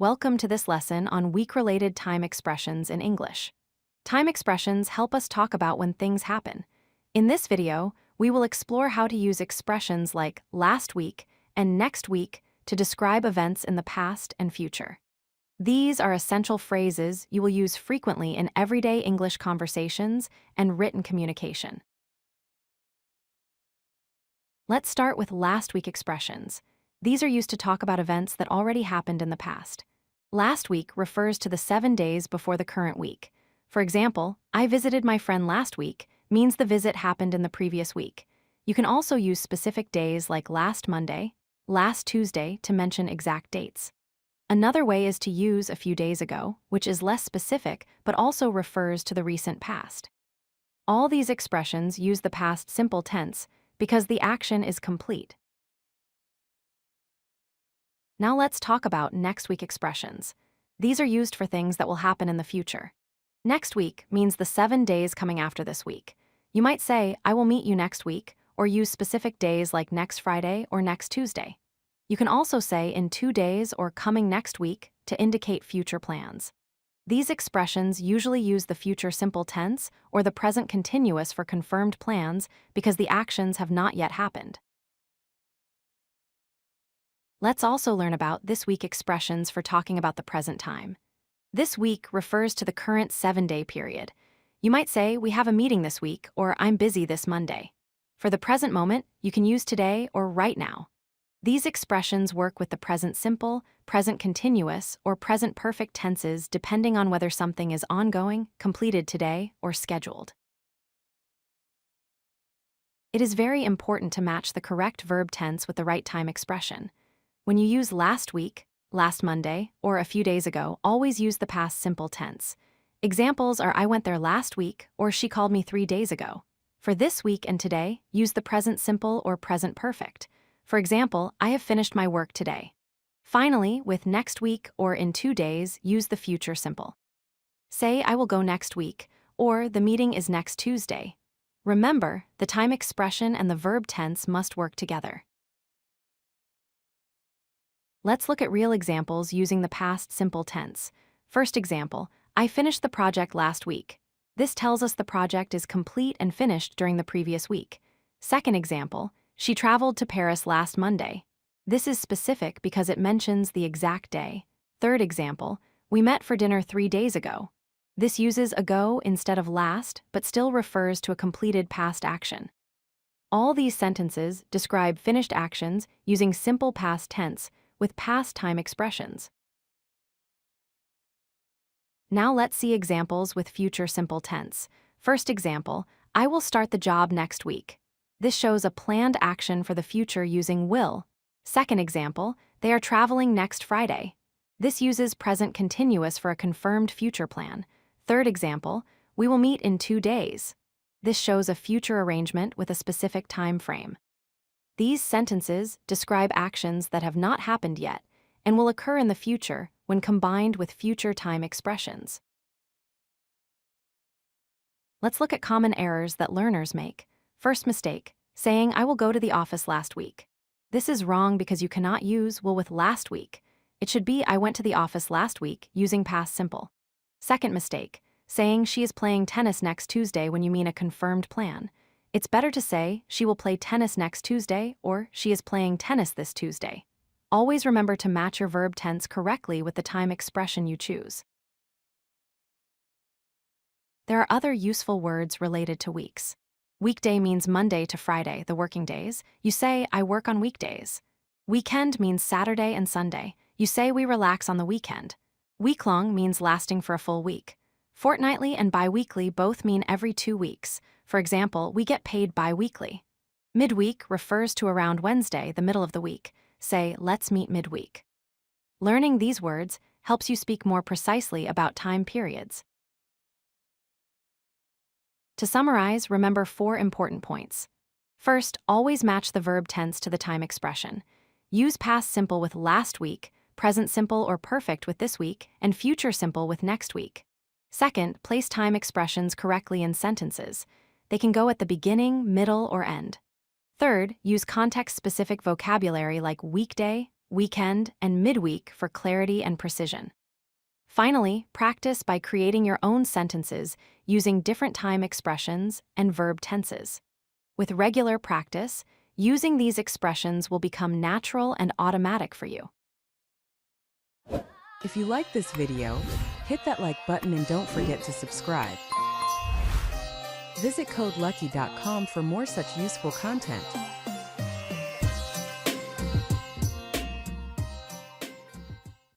Welcome to this lesson on week-related time expressions in English. Time expressions help us talk about when things happen. In this video, we will explore how to use expressions like last week and next week to describe events in the past and future. These are essential phrases you will use frequently in everyday English conversations and written communication. Let's start with last week expressions. These are used to talk about events that already happened in the past. Last week refers to the 7 days before the current week. For example, I visited my friend last week means the visit happened in the previous week. You can also use specific days like last Monday, last Tuesday to mention exact dates. Another way is to use a few days ago, which is less specific but also refers to the recent past. All these expressions use the past simple tense because the action is complete. Now let's talk about next week expressions. These are used for things that will happen in the future. Next week means the 7 days coming after this week. You might say, I will meet you next week, or use specific days like next Friday or next Tuesday. You can also say in 2 days or coming next week to indicate future plans. These expressions usually use the future simple tense or the present continuous for confirmed plans because the actions have not yet happened. Let's also learn about this week expressions for talking about the present time. This week refers to the current 7-day period. You might say, we have a meeting this week, or I'm busy this Monday. For the present moment, you can use today or right now. These expressions work with the present simple, present continuous, or present perfect tenses depending on whether something is ongoing, completed today, or scheduled. It is very important to match the correct verb tense with the right time expression. When you use last week, last Monday, or a few days ago, always use the past simple tense. Examples are I went there last week or she called me 3 days ago. For this week and today, use the present simple or present perfect. For example, I have finished my work today. Finally, with next week or in 2 days, use the future simple. Say I will go next week, or the meeting is next Tuesday. Remember, the time expression and the verb tense must work together. Let's look at real examples using the past simple tense. First example, I finished the project last week. This tells us the project is complete and finished during the previous week. Second example, she traveled to Paris last Monday. This is specific because it mentions the exact day. Third example, we met for dinner 3 days ago. This uses ago instead of last, but still refers to a completed past action. All these sentences describe finished actions using simple past tense, with past time expressions. Now let's see examples with future simple tense. First example, I will start the job next week. This shows a planned action for the future using will. Second example, they are traveling next Friday. This uses present continuous for a confirmed future plan. Third example, we will meet in 2 days. This shows a future arrangement with a specific time frame. These sentences describe actions that have not happened yet and will occur in the future when combined with future time expressions. Let's look at common errors that learners make. First mistake, saying I will go to the office last week. This is wrong because you cannot use will with last week. It should be I went to the office last week using past simple. Second mistake, saying she is playing tennis next Tuesday when you mean a confirmed plan. It's better to say, she will play tennis next Tuesday, or she is playing tennis this Tuesday. Always remember to match your verb tense correctly with the time expression you choose. There are other useful words related to weeks. Weekday means Monday to Friday, the working days. You say, I work on weekdays. Weekend means Saturday and Sunday. You say we relax on the weekend. Week-long means lasting for a full week. Fortnightly and bi-weekly both mean every 2 weeks. For example, we get paid bi-weekly. Midweek refers to around Wednesday, the middle of the week. Say, let's meet midweek. Learning these words helps you speak more precisely about time periods. To summarize, remember 4 important points. First, always match the verb tense to the time expression. Use past simple with last week, present simple or perfect with this week, and future simple with next week. Second, place time expressions correctly in sentences. They can go at the beginning, middle, or end. Third, use context-specific vocabulary like weekday, weekend, and midweek for clarity and precision. Finally, practice by creating your own sentences using different time expressions and verb tenses. With regular practice, using these expressions will become natural and automatic for you. If you like this video, hit that like button and don't forget to subscribe. Visit codelucky.com for more such useful content.